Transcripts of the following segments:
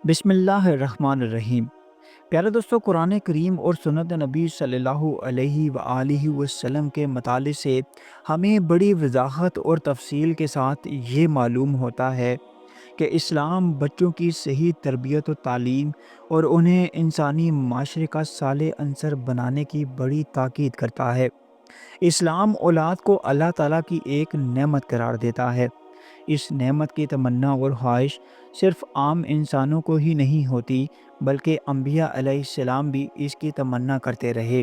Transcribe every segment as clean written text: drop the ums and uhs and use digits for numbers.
بسم اللہ الرحمن الرحیم۔ پیارے دوستو، قرآن کریم اور سنت نبی صلی اللہ علیہ وآلہ وسلم کے مطالعے سے ہمیں بڑی وضاحت اور تفصیل کے ساتھ یہ معلوم ہوتا ہے کہ اسلام بچوں کی صحیح تربیت و تعلیم اور انہیں انسانی معاشرے کا صالح عنصر بنانے کی بڑی تاکید کرتا ہے۔ اسلام اولاد کو اللہ تعالیٰ کی ایک نعمت قرار دیتا ہے۔ اس نعمت کی تمنا اور خواہش صرف عام انسانوں کو ہی نہیں ہوتی، بلکہ انبیاء علیہ السلام بھی اس کی تمنا کرتے رہے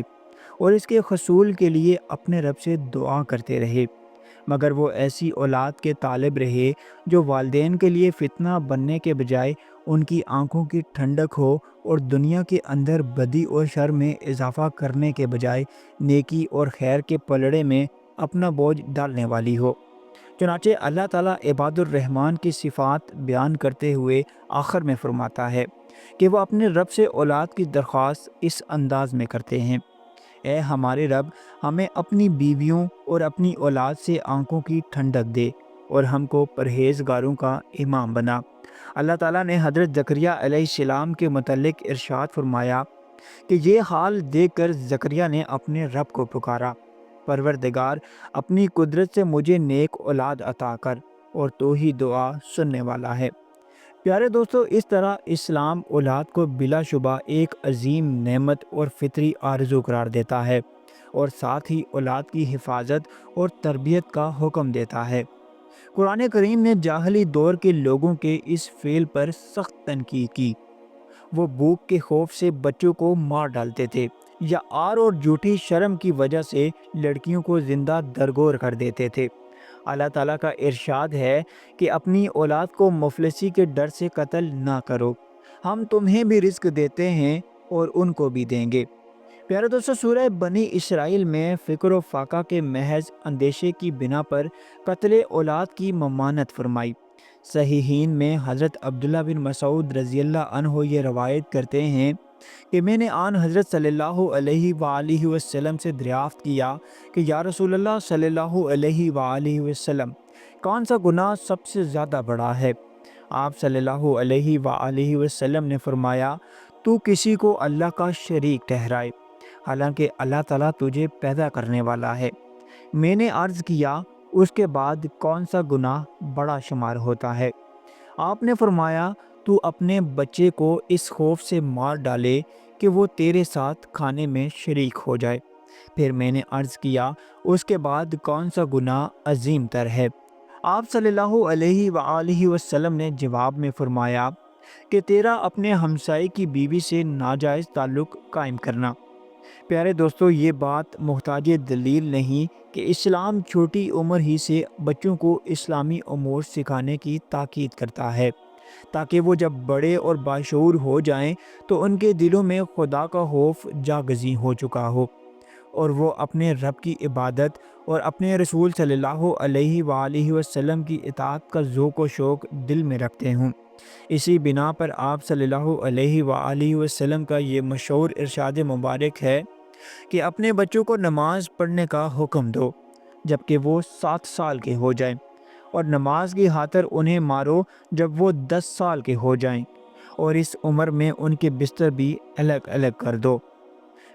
اور اس کے حصول کے لیے اپنے رب سے دعا کرتے رہے، مگر وہ ایسی اولاد کے طالب رہے جو والدین کے لیے فتنہ بننے کے بجائے ان کی آنکھوں کی ٹھنڈک ہو اور دنیا کے اندر بدی اور شر میں اضافہ کرنے کے بجائے نیکی اور خیر کے پلڑے میں اپنا بوجھ ڈالنے والی ہو۔ چنانچہ اللہ تعالیٰ عباد الرحمن کی صفات بیان کرتے ہوئے آخر میں فرماتا ہے کہ وہ اپنے رب سے اولاد کی درخواست اس انداز میں کرتے ہیں: اے ہمارے رب، ہمیں اپنی بیویوں اور اپنی اولاد سے آنکھوں کی ٹھنڈک دے اور ہم کو پرہیزگاروں کا امام بنا۔ اللہ تعالیٰ نے حضرت زکریا علیہ السلام کے متعلق ارشاد فرمایا کہ یہ حال دیکھ کر زکریا نے اپنے رب کو پکارا: پروردگار، اپنی قدرت سے مجھے نیک اولاد عطا کر، اور تو ہی دعا سننے والا ہے۔ پیارے دوستو، اس طرح اسلام اولاد کو بلا شبہ ایک عظیم نعمت اور فطری آرزو قرار دیتا ہے، اور ساتھ ہی اولاد کی حفاظت اور تربیت کا حکم دیتا ہے۔ قرآن کریم نے جاہلی دور کے لوگوں کے اس فعل پر سخت تنقید کی۔ وہ بھوک کے خوف سے بچوں کو مار ڈالتے تھے، یا آر اور جھوٹی شرم کی وجہ سے لڑکیوں کو زندہ درگور کر دیتے تھے۔ اللہ تعالیٰ کا ارشاد ہے کہ اپنی اولاد کو مفلسی کے ڈر سے قتل نہ کرو، ہم تمہیں بھی رزق دیتے ہیں اور ان کو بھی دیں گے۔ پیارے دوستو، سورہ بنی اسرائیل میں فکر و فاقہ کے محض اندیشے کی بنا پر قتل اولاد کی ممانعت فرمائی۔ صحیحین میں حضرت عبداللہ بن مسعود رضی اللہ عنہ یہ روایت کرتے ہیں کہ میں نے آن حضرت صلی اللہ علیہ وآلہ وسلم سے دریافت کیا کہ یا رسول اللہ صلی اللہ علیہ وآلہ وسلم، کون سا گناہ سب سے زیادہ بڑا ہے؟ آپ صلی اللہ علیہ وآلہ وسلم نے فرمایا: تو کسی کو اللہ کا شریک ٹھہرائے، حالانکہ اللہ تعالیٰ تجھے پیدا کرنے والا ہے۔ میں نے عرض کیا: اس کے بعد کون سا گناہ بڑا شمار ہوتا ہے؟ آپ نے فرمایا: تو اپنے بچے کو اس خوف سے مار ڈالے کہ وہ تیرے ساتھ کھانے میں شریک ہو جائے۔ پھر میں نے عرض کیا: اس کے بعد کون سا گناہ عظیم تر ہے؟ آپ صلی اللہ علیہ وآلہ وسلم نے جواب میں فرمایا کہ تیرا اپنے ہمسائے کی بیوی سے ناجائز تعلق قائم کرنا۔ پیارے دوستو، یہ بات محتاج دلیل نہیں کہ اسلام چھوٹی عمر ہی سے بچوں کو اسلامی امور سکھانے کی تاکید کرتا ہے، تاکہ وہ جب بڑے اور باشعور ہو جائیں تو ان کے دلوں میں خدا کا خوف جاگزیں ہو چکا ہو، اور وہ اپنے رب کی عبادت اور اپنے رسول صلی اللہ علیہ وآلہ وسلم کی اطاعت کا ذوق و شوق دل میں رکھتے ہوں۔ اسی بنا پر آپ صلی اللہ علیہ وآلہ وسلم کا یہ مشہور ارشاد مبارک ہے کہ اپنے بچوں کو نماز پڑھنے کا حکم دو جبکہ وہ 7 سال کے ہو جائیں، اور نماز کی خاطر انہیں مارو جب وہ 10 سال کے ہو جائیں، اور اس عمر میں ان کے بستر بھی الگ الگ کر دو۔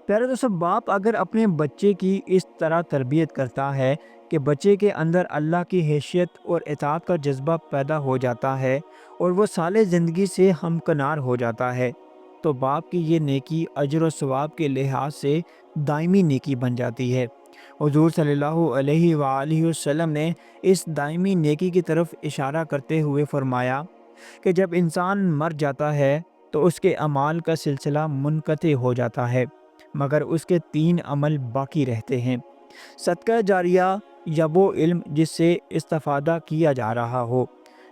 پیارے دوستو، باپ اگر اپنے بچے کی اس طرح تربیت کرتا ہے کہ بچے کے اندر اللہ کی حیثیت اور اطاعت کا جذبہ پیدا ہو جاتا ہے اور وہ سالے زندگی سے ہمکنار ہو جاتا ہے، تو باپ کی یہ نیکی اجر و ثواب کے لحاظ سے دائمی نیکی بن جاتی ہے۔ حضور صلی اللہ علیہ وآلہ وسلم نے اس دائمی نیکی کی طرف اشارہ کرتے ہوئے فرمایا کہ جب انسان مر جاتا ہے تو اس کے اعمال کا سلسلہ منقطع ہو جاتا ہے، مگر اس کے 3 عمل باقی رہتے ہیں: صدقہ جاریہ، یا وہ علم جس سے استفادہ کیا جا رہا ہو،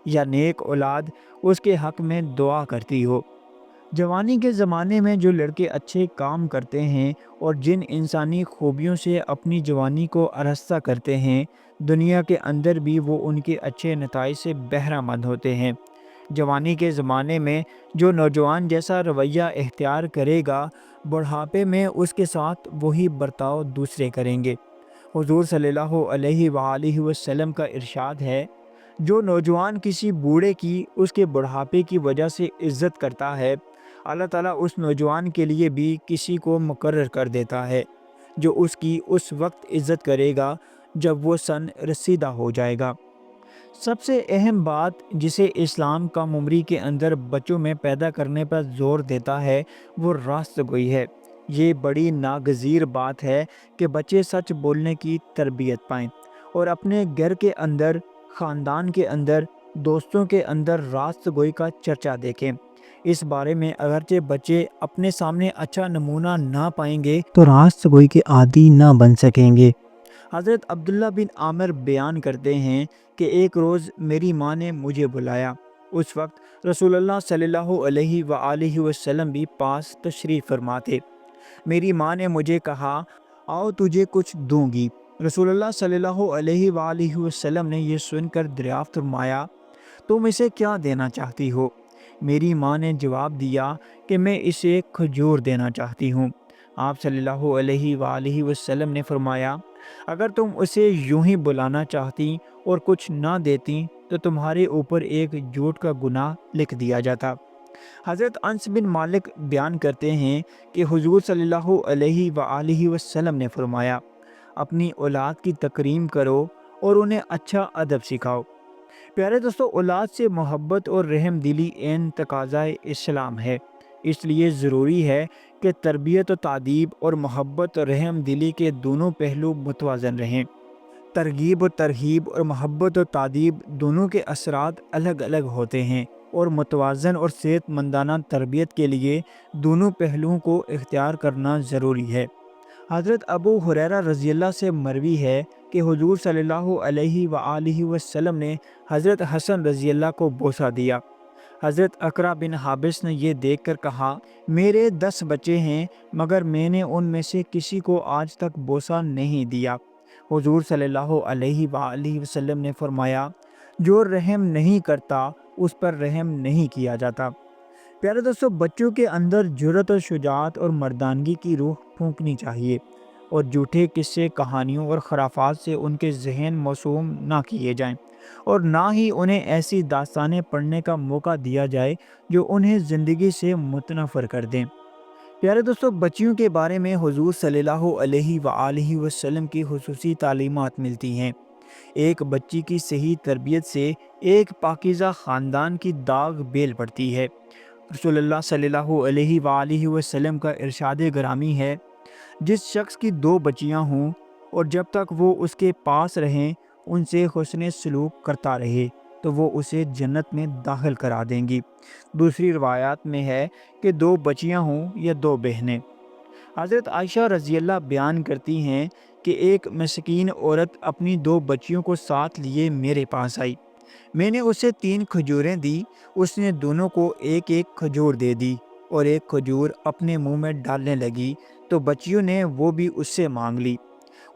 یا نیک اولاد اس کے حق میں دعا کرتی ہو۔ جوانی کے زمانے میں جو لڑکے اچھے کام کرتے ہیں اور جن انسانی خوبیوں سے اپنی جوانی کو آراستہ کرتے ہیں، دنیا کے اندر بھی وہ ان کے اچھے نتائج سے بہرہ مند ہوتے ہیں۔ جوانی کے زمانے میں جو نوجوان جیسا رویہ اختیار کرے گا، بڑھاپے میں اس کے ساتھ وہی برتاؤ دوسرے کریں گے۔ حضور صلی اللہ علیہ وآلہ وسلم کا ارشاد ہے: جو نوجوان کسی بوڑھے کی اس کے بڑھاپے کی وجہ سے عزت کرتا ہے، اللہ تعالیٰ اس نوجوان کے لیے بھی کسی کو مقرر کر دیتا ہے جو اس کی اس وقت عزت کرے گا جب وہ سن رسیدہ ہو جائے گا۔ سب سے اہم بات جسے اسلام کا عمری کے اندر بچوں میں پیدا کرنے پر زور دیتا ہے وہ راست گوئی ہے۔ یہ بڑی ناگزیر بات ہے کہ بچے سچ بولنے کی تربیت پائیں اور اپنے گھر کے اندر، خاندان کے اندر، دوستوں کے اندر راست گوئی کا چرچا دیکھیں۔ اس بارے میں اگرچہ بچے اپنے سامنے اچھا نمونہ نہ پائیں گے تو راست گوئی کے عادی نہ بن سکیں گے۔ حضرت عبداللہ بن عامر بیان کرتے ہیں کہ ایک روز میری ماں نے مجھے بلایا۔ اس وقت رسول اللہ صلی اللہ علیہ وآلہ وسلم بھی پاس تشریف فرما تھے۔ میری ماں نے مجھے کہا، آؤ تجھے کچھ دوں گی۔ رسول اللہ صلی اللہ علیہ وآلہ وسلم نے یہ سن کر دریافت فرمایا، تم اسے کیا دینا چاہتی ہو؟ میری ماں نے جواب دیا کہ میں اسے کھجور دینا چاہتی ہوں۔ آپ صلی اللہ علیہ وآلہ وسلم نے فرمایا، اگر تم اسے یوں ہی بلانا چاہتی اور کچھ نہ دیتی تو تمہارے اوپر ایک جھوٹ کا گناہ لکھ دیا جاتا۔ حضرت انس بن مالک بیان کرتے ہیں کہ حضور صلی اللہ علیہ وآلہ وسلم نے فرمایا، اپنی اولاد کی تکریم کرو اور انہیں اچھا ادب سکھاؤ۔ پیارے دوستو، اولاد سے محبت اور رحم دلی عین تقاضائے اسلام ہے۔ اس لیے ضروری ہے کہ تربیت و تعدیب اور محبت اور رحم دلی کے دونوں پہلو متوازن رہیں۔ ترغیب و ترہیب اور محبت و تعدیب دونوں کے اثرات الگ الگ ہوتے ہیں اور متوازن اور صحت مندانہ تربیت کے لیے دونوں پہلوؤں کو اختیار کرنا ضروری ہے۔ حضرت ابو ہریرہ رضی اللہ سے مروی ہے کہ حضور صلی اللہ علیہ وآلہ وسلم نے حضرت حسن رضی اللہ کو بوسہ دیا۔ حضرت اقرا بن حابس نے یہ دیکھ کر کہا، میرے 10 بچے ہیں مگر میں نے ان میں سے کسی کو آج تک بوسہ نہیں دیا۔ حضور صلی اللہ علیہ وآلہ وسلم نے فرمایا، جو رحم نہیں کرتا اس پر رحم نہیں کیا جاتا۔ پیارے دوستو، بچوں کے اندر جرأت و شجاعت اور مردانگی کی روح پھونکنی چاہیے اور جھوٹے قصے، کہانیوں اور خرافات سے ان کے ذہن موسوم نہ کیے جائیں، اور نہ ہی انہیں ایسی داستانیں پڑھنے کا موقع دیا جائے جو انہیں زندگی سے متنفر کر دیں۔ پیارے دوستو، بچیوں کے بارے میں حضور صلی اللہ علیہ وآلہ وسلم کی خصوصی تعلیمات ملتی ہیں۔ ایک بچی کی صحیح تربیت سے ایک پاکیزہ خاندان کی داغ بیل پڑتی ہے۔ رسول اللہ صلی اللہ علیہ وآلہ وسلم کا ارشاد گرامی ہے، جس شخص کی 2 بچیاں ہوں اور جب تک وہ اس کے پاس رہیں ان سے حسن سلوک کرتا رہے تو وہ اسے جنت میں داخل کرا دیں گی۔ دوسری روایات میں ہے کہ 2 بچیاں ہوں یا 2 بہنیں۔ حضرت عائشہ رضی اللہ بیان کرتی ہیں کہ ایک مسکین عورت اپنی 2 بچیوں کو ساتھ لیے میرے پاس آئی۔ میں نے اسے 3 کھجوریں دی، اس نے دونوں کو ایک ایک کھجور دے دی اور ایک کھجور اپنے منہ میں ڈالنے لگی تو بچیوں نے وہ بھی اس سے مانگ لی۔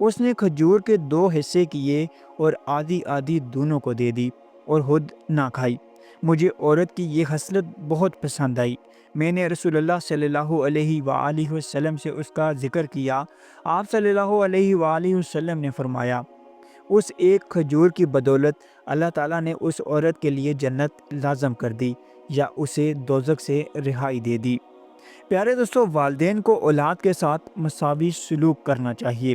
اس نے کھجور کے 2 حصے کیے اور آدھی آدھی دونوں کو دے دی اور خود نہ کھائی۔ مجھے عورت کی یہ خصلت بہت پسند آئی۔ میں نے رسول اللہ صلی اللہ علیہ وآلہ وسلم سے اس کا ذکر کیا۔ آپ صلی اللہ علیہ وآلہ وسلم نے فرمایا، اس ایک کھجور کی بدولت اللہ تعالیٰ نے اس عورت کے لیے جنت لازم کر دی یا اسے دوزخ سے رہائی دے دی۔ پیارے دوستو، والدین کو اولاد کے ساتھ مساوی سلوک کرنا چاہیے۔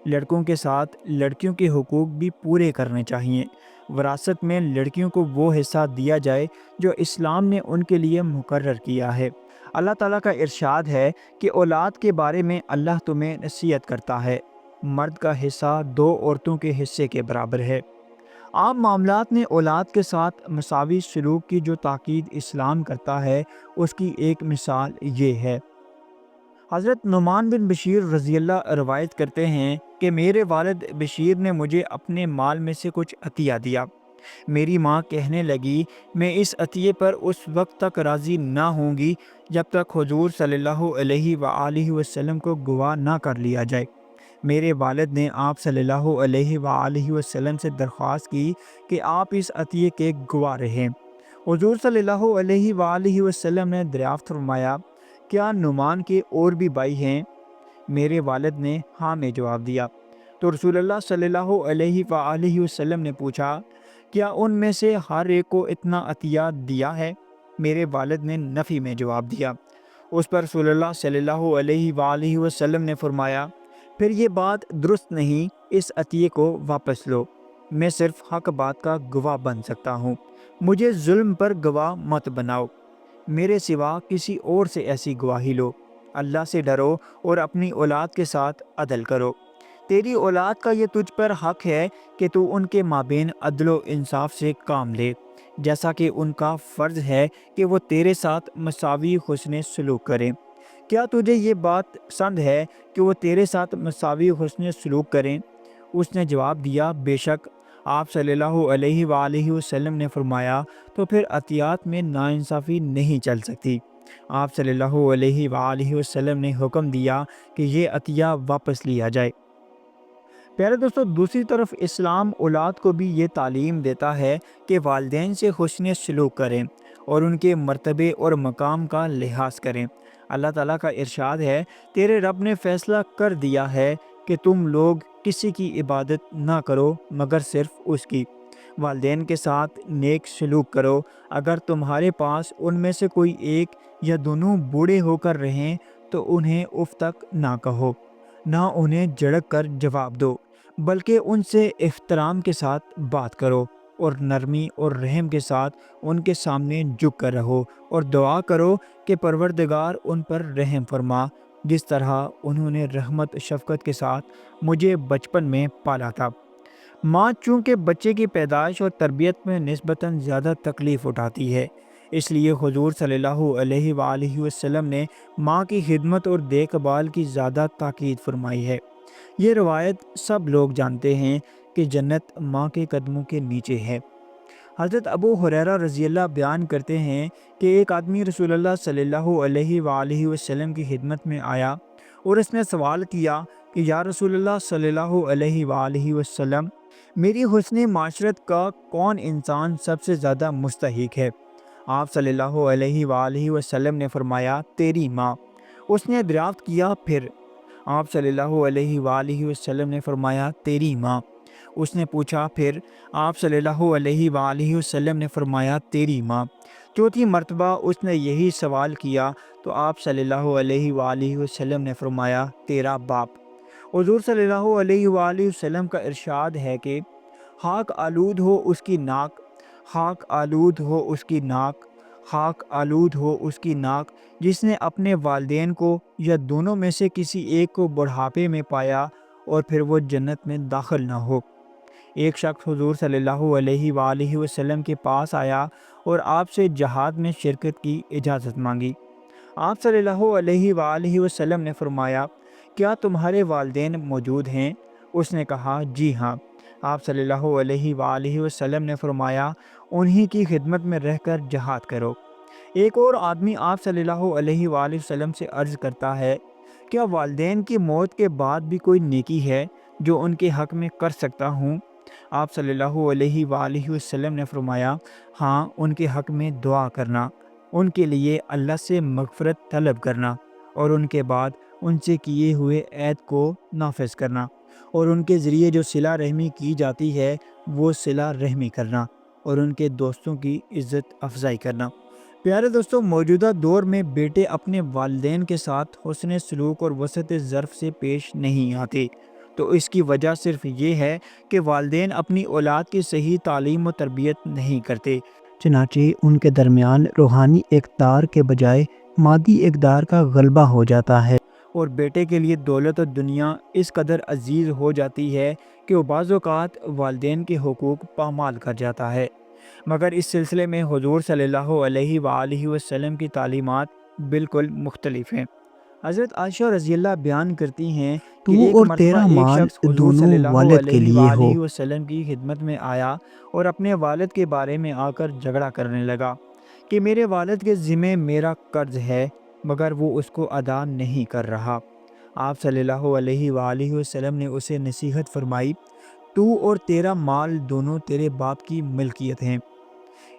لڑکوں کے ساتھ لڑکیوں کے حقوق بھی پورے کرنے چاہیے۔ وراثت میں لڑکیوں کو وہ حصہ دیا جائے جو اسلام نے ان کے لیے مقرر کیا ہے۔ اللہ تعالیٰ کا ارشاد ہے کہ اولاد کے بارے میں اللہ تمہیں نصیحت کرتا ہے، مرد کا حصہ 2 عورتوں کے حصے کے برابر ہے۔ عام معاملات میں اولاد کے ساتھ مساوی سلوک کی جو تاکید اسلام کرتا ہے اس کی ایک مثال یہ ہے۔ حضرت نعمان بن بشیر رضی اللہ روایت کرتے ہیں کہ میرے والد بشیر نے مجھے اپنے مال میں سے کچھ عطیہ دیا۔ میری ماں کہنے لگی، میں اس عطیے پر اس وقت تک راضی نہ ہوں گی جب تک حضور صلی اللہ علیہ وآلہ وسلم کو گواہ نہ کر لیا جائے۔ میرے والد نے آپ صلی اللہ علیہ وآلہ وسلم سے درخواست کی کہ آپ اس عطیے کے گواہ رہیں۔ حضور صلی اللہ علیہ وآلہ وسلم نے دریافت فرمایا، کیا نعمان کے اور بھی بھائی ہیں؟ میرے والد نے ہاں میں جواب دیا۔ تو رسول اللہ صلی اللہ علیہ وآلہ وسلم نے پوچھا، کیا ان میں سے ہر ایک کو اتنا عطیہ دیا ہے؟ میرے والد نے نفی میں جواب دیا۔ اس پر رسول اللہ صلی اللہ علیہ وآلہ وسلم نے فرمایا، پھر یہ بات درست نہیں، اس عطیے کو واپس لو، میں صرف حق بات کا گواہ بن سکتا ہوں، مجھے ظلم پر گواہ مت بناؤ، میرے سوا کسی اور سے ایسی گواہی لو، اللہ سے ڈرو اور اپنی اولاد کے ساتھ عدل کرو، تیری اولاد کا یہ تجھ پر حق ہے کہ تو ان کے مابین عدل و انصاف سے کام لے، جیسا کہ ان کا فرض ہے کہ وہ تیرے ساتھ مساوی حسن سلوک کریں۔ کیا تجھے یہ بات پسند ہے کہ وہ تیرے ساتھ مساوی حسن سلوک کریں؟ اس نے جواب دیا، بے شک۔ آپ صلی اللہ علیہ وآلہ وسلم نے فرمایا، تو پھر عطیات میں ناانصافی نہیں چل سکتی۔ آپ صلی اللہ علیہ وآلہ وسلم نے حکم دیا کہ یہ عطیہ واپس لیا جائے۔ پیارے دوستو، دوسری طرف اسلام اولاد کو بھی یہ تعلیم دیتا ہے کہ والدین سے حسن سلوک کریں اور ان کے مرتبے اور مقام کا لحاظ کریں۔ اللہ تعالیٰ کا ارشاد ہے، تیرے رب نے فیصلہ کر دیا ہے کہ تم لوگ کسی کی عبادت نہ کرو مگر صرف اس کی۔ والدین کے ساتھ نیک سلوک کرو، اگر تمہارے پاس ان میں سے کوئی ایک یا دونوں بوڑھے ہو کر رہیں تو انہیں اف تک نہ کہو، نہ انہیں جھڑک کر جواب دو، بلکہ ان سے احترام کے ساتھ بات کرو اور نرمی اور رحم کے ساتھ ان کے سامنے جھک کر رہو اور دعا کرو کہ پروردگار ان پر رحم فرما، جس طرح انہوں نے رحمت شفقت کے ساتھ مجھے بچپن میں پالا تھا۔ ماں چونکہ بچے کی پیدائش اور تربیت میں نسبتاً زیادہ تکلیف اٹھاتی ہے، اس لیے حضور صلی اللہ علیہ وآلہ وسلم نے ماں کی خدمت اور دیکھ بھال کی زیادہ تاکید فرمائی ہے۔ یہ روایت سب لوگ جانتے ہیں کہ جنت ماں کے قدموں کے نیچے ہے۔ حضرت ابو ہریرہ رضی اللہ بیان کرتے ہیں کہ ایک آدمی رسول اللہ صلی اللہ علیہ وآلہ وسلم کی خدمت میں آیا اور اس نے سوال کیا کہ یا رسول اللہ صلی اللہ علیہ وآلہ وسلم، میری حسن معاشرت کا کون انسان سب سے زیادہ مستحق ہے؟ آپ صلی اللہ علیہ وآلہ وسلم نے فرمایا، تیری ماں۔ اس نے دریافت کیا، پھر؟ آپ صلی اللہ علیہ وآلہ وسلم نے فرمایا، تیری ماں۔ اس نے پوچھا، پھر؟ آپ صلی اللہ علیہ وآلہ وسلم نے فرمایا، تیری ماں۔ چوتھی مرتبہ اس نے یہی سوال کیا تو آپ صلی اللہ علیہ وآلہ وسلم نے فرمایا، تیرا باپ۔ حضور صلی اللہ علیہ وآلہ وسلم کا ارشاد ہے کہ خاک آلود ہو اس کی ناک، خاک آلود ہو اس کی ناک، خاک آلود ہو اس کی ناک، جس نے اپنے والدین کو یا دونوں میں سے کسی ایک کو بڑھاپے میں پایا اور پھر وہ جنت میں داخل نہ ہو۔ ایک شخص حضور صلی اللہ علیہ وآلہ وسلم کے پاس آیا اور آپ سے جہاد میں شرکت کی اجازت مانگی۔ آپ صلی اللہ علیہ وآلہ وسلم نے فرمایا، کیا تمہارے والدین موجود ہیں؟ اس نے کہا، جی ہاں۔ آپ صلی اللہ علیہ وآلہ وسلم نے فرمایا، انہی کی خدمت میں رہ کر جہاد کرو۔ ایک اور آدمی آپ صلی اللہ علیہ وآلہ وسلم سے عرض کرتا ہے، کیا والدین کی موت کے بعد بھی کوئی نیکی ہے جو ان کے حق میں کر سکتا ہوں؟ آپ صلی اللہ علیہ وآلہ وسلم نے فرمایا، ہاں، ان کے حق میں دعا کرنا، ان کے لیے اللہ سے مغفرت طلب کرنا اور ان کے بعد ان سے کیے ہوئے عہد کو نافذ کرنا اور ان کے ذریعے جو صلہ رحمی کی جاتی ہے وہ صلہ رحمی کرنا اور ان کے دوستوں کی عزت افزائی کرنا۔ پیارے دوستوں، موجودہ دور میں بیٹے اپنے والدین کے ساتھ حسن سلوک اور وسعت ظرف سے پیش نہیں آتے، تو اس کی وجہ صرف یہ ہے کہ والدین اپنی اولاد کی صحیح تعلیم و تربیت نہیں کرتے، چنانچہ ان کے درمیان روحانی اقدار کے بجائے مادی اقدار کا غلبہ ہو جاتا ہے اور بیٹے کے لیے دولت و دنیا اس قدر عزیز ہو جاتی ہے کہ وہ بعض اوقات والدین کے حقوق پامال کر جاتا ہے۔ مگر اس سلسلے میں حضور صلی اللہ علیہ وآلہ وسلم کی تعلیمات بالکل مختلف ہیں۔ حضرت عائشہ رضی اللہ بیان کرتی ہیں کہ تو ایک اور مرتبہ تیرا ایک مال شخص حضور دونوں صلی اللہ والد کے علیہ لیے ہو۔ وآلہ وسلم کی خدمت میں آیا اور اپنے والد کے بارے میں آ کر جھگڑا کرنے لگا کہ میرے والد کے ذمہ میرا قرض ہے مگر وہ اس کو ادا نہیں کر رہا۔ آپ صلی اللہ علیہ وآلہ وسلم نے اسے نصیحت فرمائی، تو اور تیرا مال دونوں تیرے باپ کی ملکیت ہیں۔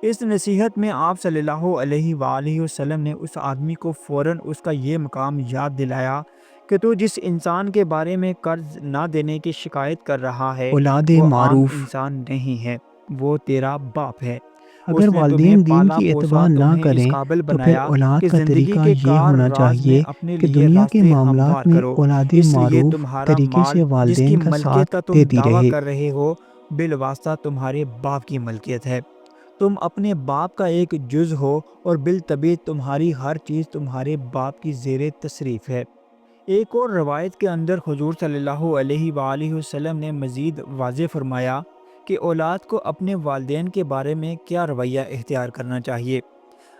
اس نصیحت میں آپ صلی اللہ علیہ وآلہ وسلم نے اس آدمی کو فوراً اس کا یہ مقام یاد دلایا کہ تو جس انسان کے بارے میں قرض نہ دینے کی شکایت کر رہا ہے اولاد وہ عام معروف انسان نہیں ہے، وہ تیرا باپ ہے۔ اگر اس نے تمہیں والدین دین پالا کی پوسا، اتباع نہ تمہیں اس کریں قابل تو پھر بنایا اولاد کہ کا زندگی طریقہ کے یہ کار ہونا راز میں چاہیے اپنے کہ لیے دنیا کے راستے ہموار معاملات میں کرو۔ اولادیں اس لیے معروف تمہارا طریقے مال سے جس کی والدین کا ملکیت ساتھ کا تم دیتی دعویٰ رہے۔ کر رہے ہو، بالواسطہ تمہارے باپ کی ملکیت ہے۔ تم اپنے باپ کا ایک جز ہو اور بالطبع تمہاری ہر چیز تمہارے باپ کی زیر تصریف ہے۔ ایک اور روایت کے اندر حضور صلی اللہ علیہ وآلہ وسلم نے مزید واضح فرمایا کہ اولاد کو اپنے والدین کے بارے میں کیا رویہ اختیار کرنا چاہیے۔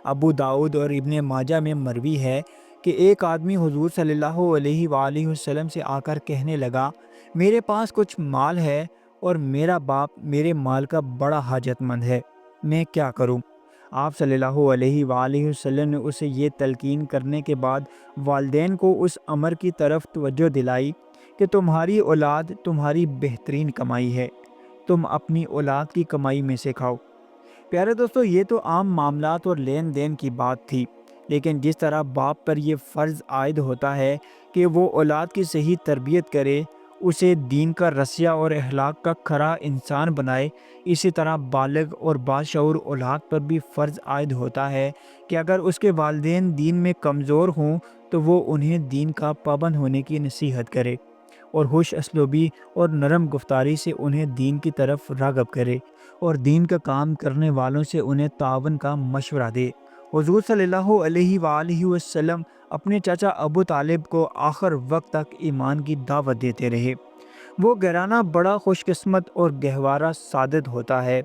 ابو داؤد اور ابن ماجہ میں مروی ہے کہ ایک آدمی حضور صلی اللہ علیہ وآلہ وسلم سے آ کر کہنے لگا، میرے پاس کچھ مال ہے اور میرا باپ میرے مال کا بڑا حاجت مند ہے، میں کیا کروں؟ آپ صلی اللہ علیہ وآلہ وسلم نے اسے یہ تلقین کرنے کے بعد والدین کو اس امر کی طرف توجہ دلائی کہ تمہاری اولاد تمہاری بہترین کمائی ہے، تم اپنی اولاد کی کمائی میں سے کھاؤ۔ پیارے دوستو، یہ تو عام معاملات اور لین دین کی بات تھی، لیکن جس طرح باپ پر یہ فرض عائد ہوتا ہے کہ وہ اولاد کی صحیح تربیت کرے، اسے دین کا رسیہ اور اخلاق کا کھرا انسان بنائے، اسی طرح بالغ اور باشعور اولاد پر بھی فرض عائد ہوتا ہے کہ اگر اس کے والدین دین میں کمزور ہوں تو وہ انہیں دین کا پابند ہونے کی نصیحت کرے اور خوش اسلوبی اور نرم گفتاری سے انہیں دین کی طرف راغب کرے اور دین کا کام کرنے والوں سے انہیں تعاون کا مشورہ دے۔ حضور صلی اللہ علیہ وآلہ وسلم اپنے چچا ابو طالب کو آخر وقت تک ایمان کی دعوت دیتے رہے۔ وہ گھرانہ بڑا خوش قسمت اور گہوارہ سعادت ہوتا ہے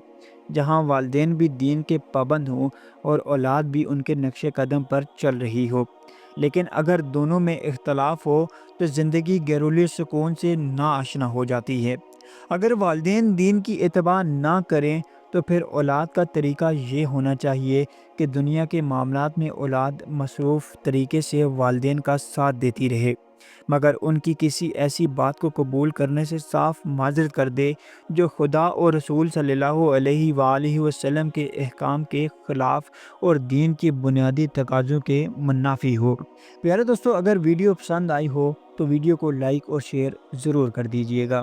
جہاں والدین بھی دین کے پابند ہوں اور اولاد بھی ان کے نقش قدم پر چل رہی ہو۔ لیکن اگر دونوں میں اختلاف ہو تو زندگی گھریلو سکون سے ناآشنا ہو جاتی ہے۔ اگر والدین دین کی اتباع نہ کریں تو پھر اولاد کا طریقہ یہ ہونا چاہیے کہ دنیا کے معاملات میں اولاد مصروف طریقے سے والدین کا ساتھ دیتی رہے، مگر ان کی کسی ایسی بات کو قبول کرنے سے صاف معذرت کر دے جو خدا اور رسول صلی اللہ علیہ وآلہ وسلم کے احکام کے خلاف اور دین کی بنیادی تقاضوں کے منافی ہو۔ پیارے دوستو، اگر ویڈیو پسند آئی ہو تو ویڈیو کو لائک اور شیئر ضرور کر دیجیے گا۔